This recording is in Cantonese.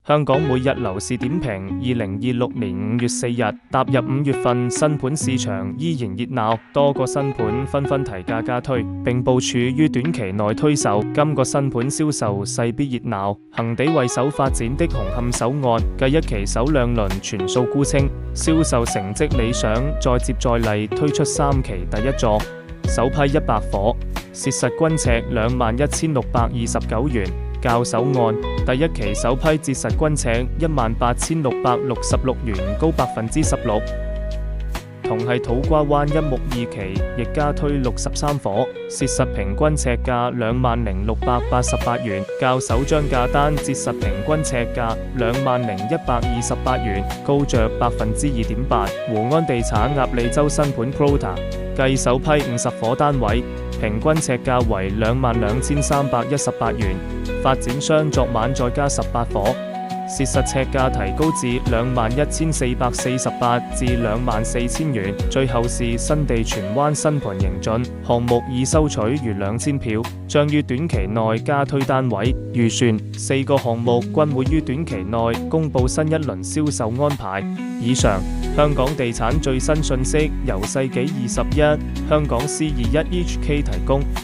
香港每日樓市點評2026年5月4日，踏入5月份，新盤市場依然熱鬧，多個新盤紛紛提價加推，並部署於短期內推售。今個新盤銷售勢必熱鬧，恆地為首發展的紅磡首岸，繼一期首兩輪全數沽清，銷售成績理想，再接再厲推出3期第一座，首批100伙，折實均尺21,629元。較首案第一期首批折實均尺18,666元，高16%。同係土瓜灣一木2期，亦加推63伙，折實平均尺價20,688元，較首張價單折實平均尺價20,128元，高着2.8%。湖安地產鴨脷洲新盤 Prota 繼首批50伙單位，平均尺價為22,318元，發展商昨晚再加18伙，折實尺價提高至21,448至24,000元。最後是新地荃灣新盤盈進項目，已收取逾2000票，將於短期內加推單位。預算4個項目均會於短期內公布新一輪銷售安排。以上香港地產最新訊息由世紀21香港C21HK提供。